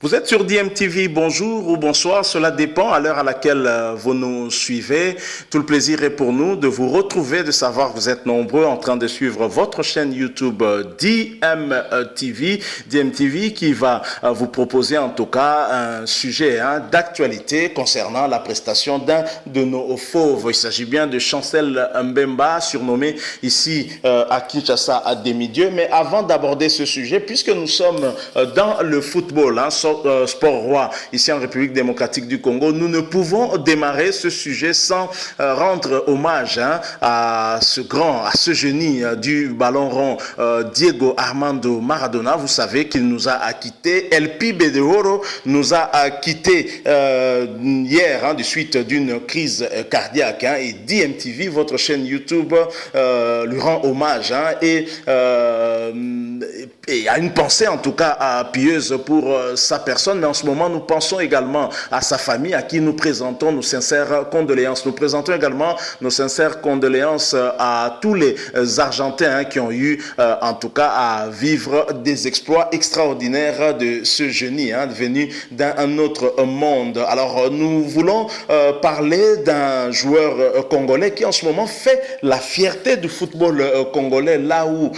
Vous êtes sur DMTV, bonjour ou bonsoir, cela dépend à l'heure à laquelle vous nous suivez. Tout le plaisir est pour nous de vous retrouver, de savoir que vous êtes nombreux en train de suivre votre chaîne YouTube DMTV qui va vous proposer en tout cas un sujet d'actualité concernant la prestation d'un de nos fauves. Il s'agit bien de Chancel Mbemba, surnommé ici à Kinshasa à demi-dieu. Mais avant d'aborder ce sujet, puisque nous sommes dans le football, sport roi ici en République démocratique du Congo, nous ne pouvons démarrer ce sujet sans rendre hommage à ce génie du ballon rond, Diego Armando Maradona. Vous savez qu'il nous a quitté. El Pibe de Oro nous a quitté hier de suite d'une crise cardiaque. Et DMTV, votre chaîne YouTube, lui rend hommage et a une pensée en tout cas pieuse pour sa personne. Mais en ce moment, nous pensons également à sa famille, à qui nous présentons nos sincères condoléances. Nous présentons également nos sincères condoléances à tous les Argentins qui ont eu en tout cas à vivre des exploits extraordinaires de ce génie venu d'un autre monde. Alors nous voulons parler d'un joueur congolais qui en ce moment fait la fierté du football congolais là où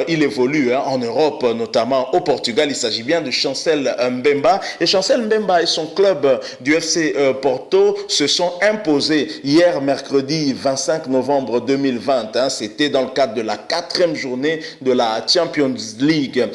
il évolue en Europe, notamment au Portugal. Il s'agit bien de Chancel Mbemba. Et Chancel Mbemba et son club du FC Porto se sont imposés hier mercredi 25 novembre 2020. C'était dans le cadre de la 4e journée de la Champions League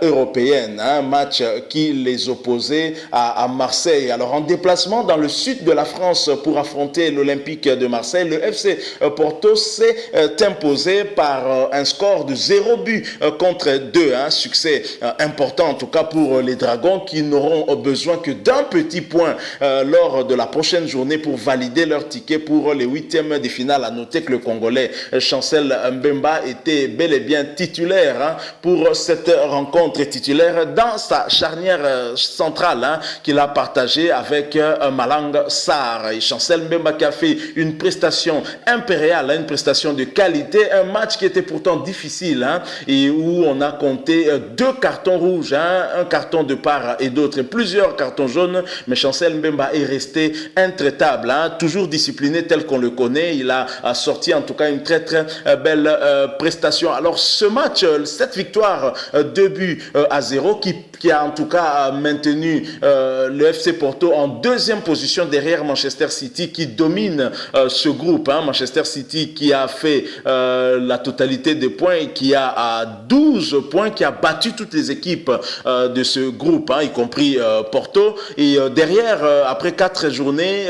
européenne. Un match qui les opposait à Marseille. Alors en déplacement dans le sud de la France pour affronter l'Olympique de Marseille, le FC Porto s'est imposé par un score de 0 but contre 2. Un succès important en tout cas pour les Dragons qui n'auront besoin que d'un petit point lors de la prochaine journée pour valider leur ticket pour les 8e de finale. À noter que le Congolais Chancel Mbemba était bel et bien titulaire pour cette rencontre, titulaire dans sa charnière centrale qu'il a partagée avec Malang Sarr. Et Chancel Mbemba qui a fait une prestation impériale, une prestation de qualité, un match qui était pourtant difficile et où on a compté 2 cartons rouges, un carton de part et d'autre, et plusieurs cartons jaunes, mais Chancel Mbemba est resté intraitable, toujours discipliné tel qu'on le connaît. Il a sorti en tout cas une très très belle prestation. Alors ce match, cette victoire 2 buts à 0 qui a en tout cas maintenu le FC Porto en 2e position derrière Manchester City qui domine ce groupe. Manchester City qui a fait la totalité des points et qui a à 12 points, qui a battu toutes les équipes de ce groupe, y compris Porto. Et derrière, après 4 journées,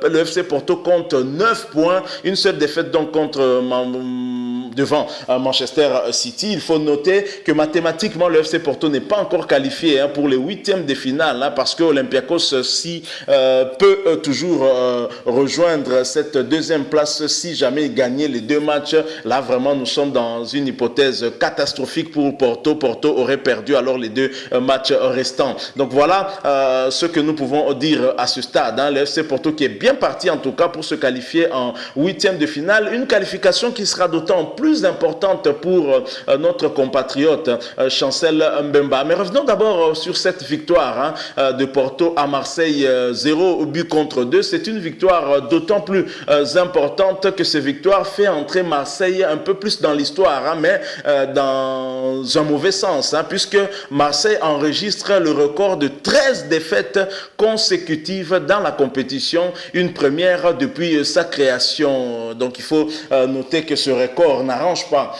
le FC Porto compte 9 points, une seule défaite donc devant Manchester City. Il faut noter que mathématiquement, le FC Porto n'est pas encore qualifié pour les 8e de finale, parce que Olympiakos peut toujours rejoindre cette 2e place si jamais il gagnait les 2 matchs. Là, vraiment, nous sommes dans une hypothèse catastrophique pour Porto. Porto aurait perdu alors les 2 matchs restants. Donc voilà ce que nous pouvons dire à ce stade. Le FC Porto qui est bien parti en tout cas pour se qualifier en 8e de finale. Une qualification qui sera d'autant plus importante pour notre compatriote Chancel Mbemba. Mais revenons d'abord sur cette victoire de Porto à Marseille, 0 but contre 2. C'est une victoire d'autant plus importante que cette victoire fait entrer Marseille un peu plus dans l'histoire, mais dans un mauvais sens, puisque Marseille enregistre le record de 13 défaites consécutives dans la compétition, une première depuis sa création. Donc il faut noter que ce record n'arrange pas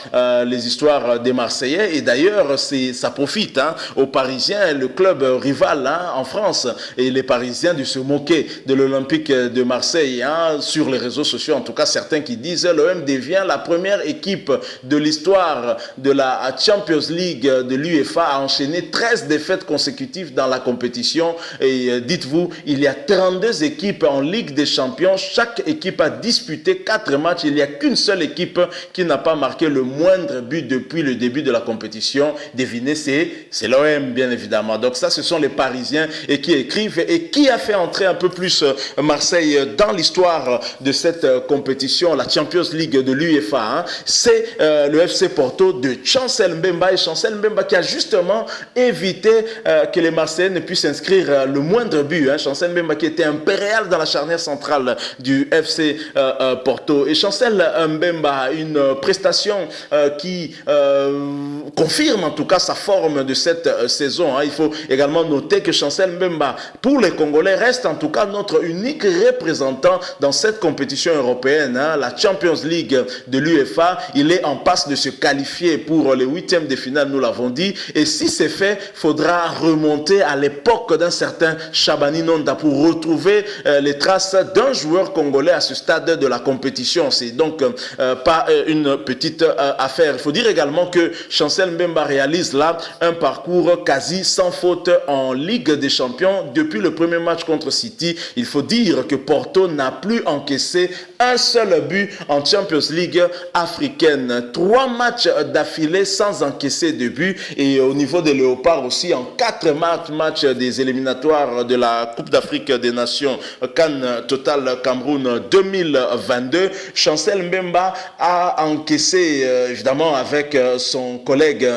les histoires des Marseillais, et d'ailleurs ça profite aux Parisiens, le club rival en France, et les Parisiens de se moquer de l'Olympique de Marseille sur les réseaux sociaux. En tout cas, certains qui disent l'OM devient la première équipe de l'histoire de la Champions League de l'UEFA à enchaîner 13 défaites consécutives dans la compétition. Et dites-vous, il y a 32 équipes en Ligue des Champions. Chaque équipe a disputé 4 matchs. Il n'y a qu'une seule équipe qui n'a pas marqué le moindre but depuis le début de la compétition. Devinez, c'est l'OM, bien évidemment. Donc ça, ce sont les Parisiens et qui écrivent. Et qui a fait entrer un peu plus Marseille dans l'histoire de cette compétition, la Champions League de l'UEFA, hein? C'est le FC Porto de Chancel Mbemba. Et Chancel Mbemba qui a justement évité que les Marseillais ne puissent inscrire le moindre but. Hein? Chancel Mbemba qui était impérial dans la charnière centrale du FC Porto. Et Chancel Mbemba, une prestation qui confirme en tout cas sa forme de cette saison. Hein. Il faut également noter que Chancel Mbemba, pour les Congolais, reste en tout cas notre unique représentant dans cette compétition européenne, hein, la Champions League de l'UEFA. Il est en passe de se qualifier pour les huitièmes de finale, nous l'avons dit. Et si c'est fait, il faudra remonter à l'époque d'un certain Chabani Nonda pour retrouver les traces d'un joueur congolais à ce stade de la compétition. C'est donc pas une petite affaire. Il faut dire également que Chancel Mbemba réalise là un parcours quasi sans faute en Ligue des Champions depuis le premier match contre City. Il faut dire que Porto n'a plus encaissé un seul but en Champions League africaine. 3 matchs d'affilée sans encaisser de but. Et au niveau des Léopards aussi, en 4 matchs des éliminatoires de la Coupe d'Afrique des Nations CAN Total Cameroun 2022, Chancel Mbemba a encaissé, évidemment avec son collègue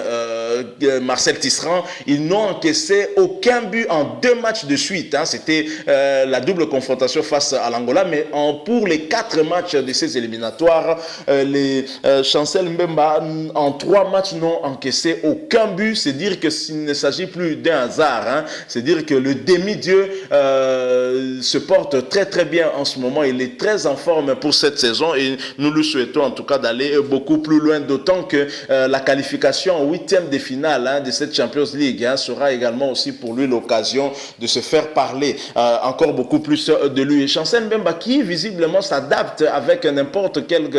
Marcel Tisserand, ils n'ont encaissé aucun but en 2 matchs de suite. Hein. C'était la double confrontation face à l'Angola, mais pour les 4 matchs de ces éliminatoires, les Chancel Mbemba en 3 matchs n'ont encaissé aucun but. C'est dire que s'il ne s'agit plus d'un hasard, hein. C'est dire que le demi-dieu se porte très très bien en ce moment. Il est très en forme pour cette saison et nous lui souhaitons en tout cas d'aller beaucoup plus loin, d'autant que la qualification au 8e de finale, hein, de cette Champions League, hein, sera également aussi pour lui l'occasion de se faire parler encore beaucoup plus de lui. Et Chancel Mbemba qui visiblement s'adapte avec n'importe quel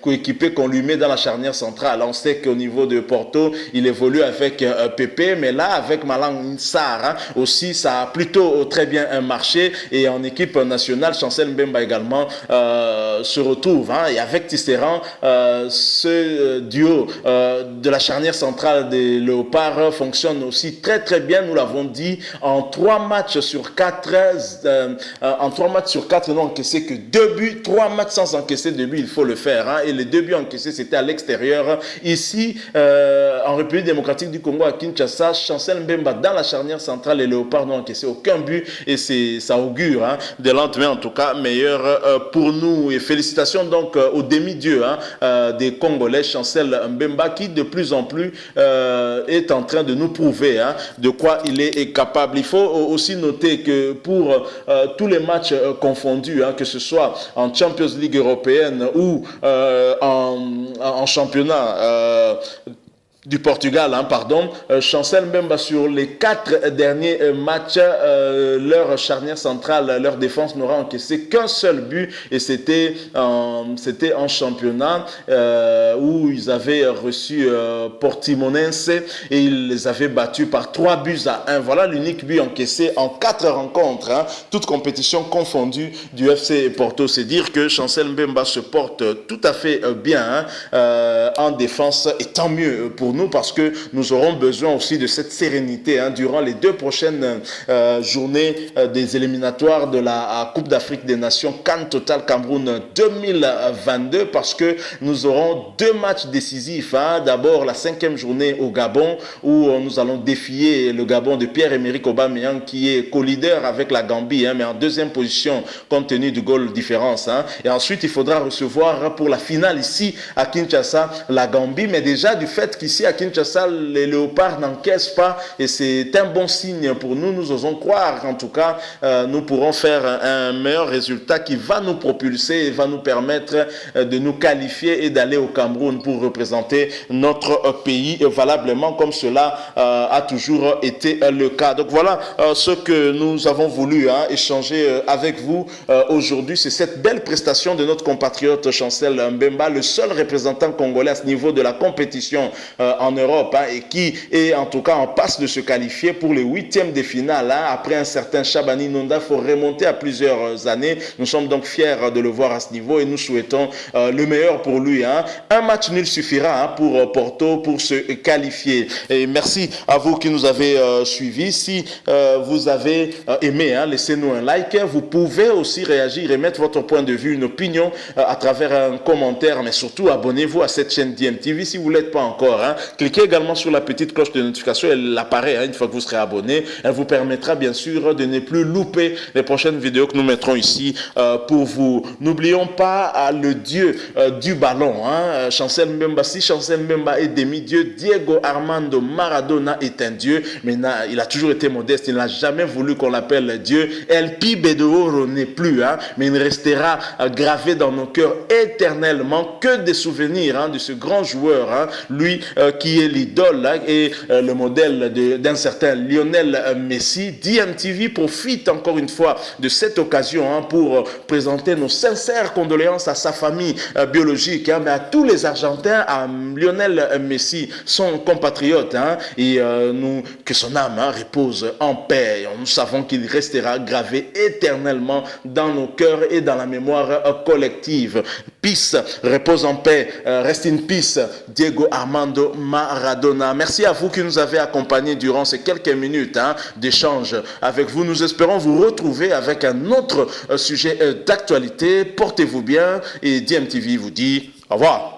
coéquipier qu'on lui met dans la charnière centrale. On sait qu'au niveau de Porto, il évolue avec Pépé, mais là avec Malang Sarr, hein, aussi ça a plutôt très bien marché. Et en équipe nationale, Chancel Mbemba également se retrouve, hein, et avec Tisserand, ce duo de la charnière centrale des Léopards fonctionne aussi très très bien. Nous l'avons dit, en 3 matchs sur 4, ils n'ont encaissé que 2 buts, 3 matchs sans encaisser de buts, il faut le faire, hein, et les 2 buts encaissés c'était à l'extérieur. Ici en République démocratique du Congo à Kinshasa, Chancel Mbemba dans la charnière centrale, les Léopards n'ont encaissé aucun but et ça augure, hein, des lendemains en tout cas meilleurs pour nous. Et félicitations donc au demi-dieu, hein, des Congolais, Chancel Mbemba, qui de plus en plus est en train de nous prouver, hein, de quoi il est capable. Il faut aussi noter que pour tous les matchs confondus, hein, que ce soit en Champions League européenne ou en championnat du Portugal, hein, pardon, Chancel Mbemba sur les 4 derniers matchs, leur charnière centrale, leur défense n'aura encaissé qu'un seul but et c'était en championnat où ils avaient reçu Portimonense et ils les avaient battus par 3-1. Voilà l'unique but encaissé en 4 rencontres, hein, toutes compétitions confondues du FC Porto. C'est dire que Chancel Mbemba se porte tout à fait bien, hein, en défense, et tant mieux pour nous parce que nous aurons besoin aussi de cette sérénité, hein, durant les 2 prochaines journées des éliminatoires de la Coupe d'Afrique des Nations CAN Total Cameroun 2022, parce que nous aurons 2 matchs décisifs, hein. D'abord la 5e journée au Gabon où nous allons défier le Gabon de Pierre-Emerick Aubameyang qui est co-leader avec la Gambie, hein, mais en 2e position compte tenu du goal différence, hein. Et ensuite il faudra recevoir pour la finale ici à Kinshasa la Gambie, mais déjà du fait qu'ici à Kinshasa les Léopards n'encaissent pas et c'est un bon signe pour nous. Nous osons croire qu'en tout cas nous pourrons faire un meilleur résultat qui va nous propulser et va nous permettre de nous qualifier et d'aller au Cameroun pour représenter notre pays valablement comme cela a toujours été le cas. Donc voilà ce que nous avons voulu, hein, échanger avec vous aujourd'hui. C'est cette belle prestation de notre compatriote Chancel Mbemba, le seul représentant congolais à ce niveau de la compétition en Europe et qui est en tout cas en passe de se qualifier pour les huitièmes de finale. Après un certain Shabani Nonda, il faut remonter à plusieurs années. Nous sommes donc fiers de le voir à ce niveau et nous souhaitons le meilleur pour lui. Un match nul suffira pour Porto pour se qualifier. Et merci à vous qui nous avez suivis. Si vous avez aimé, laissez-nous un like. Vous pouvez aussi réagir et mettre votre point de vue, une opinion à travers un commentaire, mais surtout abonnez-vous à cette chaîne DMTV si vous ne l'êtes pas encore. Cliquez également sur la petite cloche de notification, elle apparaît une fois que vous serez abonné. Elle vous permettra bien sûr de ne plus louper les prochaines vidéos que nous mettrons ici pour vous. N'oublions pas le dieu du ballon, Chancel Mbemba. Si Chancel Mbemba est demi-dieu, Diego Armando Maradona est un dieu, mais il a toujours été modeste, il n'a jamais voulu qu'on l'appelle Dieu. El Pibe de Oro n'est plus, mais il restera gravé dans nos cœurs éternellement. Que des souvenirs de ce grand joueur, lui qui est l'idole et le modèle d'un certain Lionel Messi. DMTV profite encore une fois de cette occasion pour présenter nos sincères condoléances à sa famille biologique, mais à tous les Argentins, à Lionel Messi, son compatriote, et que son âme repose en paix. Nous savons qu'il restera gravé éternellement dans nos cœurs et dans la mémoire collective. Peace, repose en paix, rest in peace, Diego Armando Maradona. Merci à vous qui nous avez accompagnés durant ces quelques minutes d'échange avec vous. Nous espérons vous retrouver avec un autre sujet d'actualité. Portez-vous bien et DMTV vous dit au revoir.